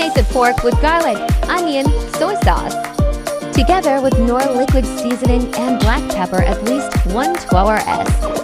Slice of pork with garlic, onion, soy sauce. Together with Knorr liquid seasoning and black pepper at least 1/2 hours.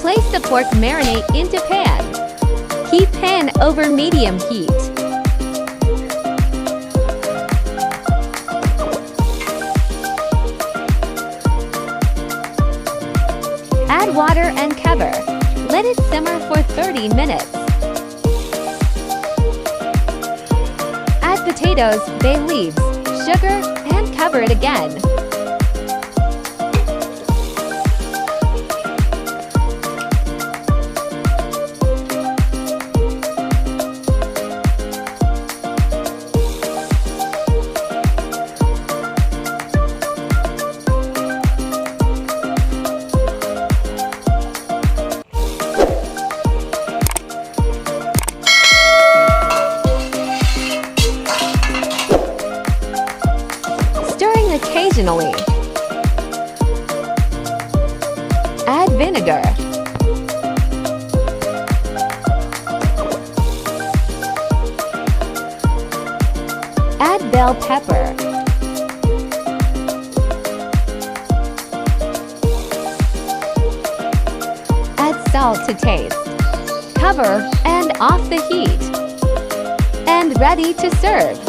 Place the pork marinade into pan. Keep pan over medium heat. Add water and cover. Let it simmer for 30 minutes. Add potatoes, bay leaves, sugar, and cover it again. Occasionally. Add vinegar. Add bell pepper. Add salt to taste. Cover and off the heat. And ready to serve.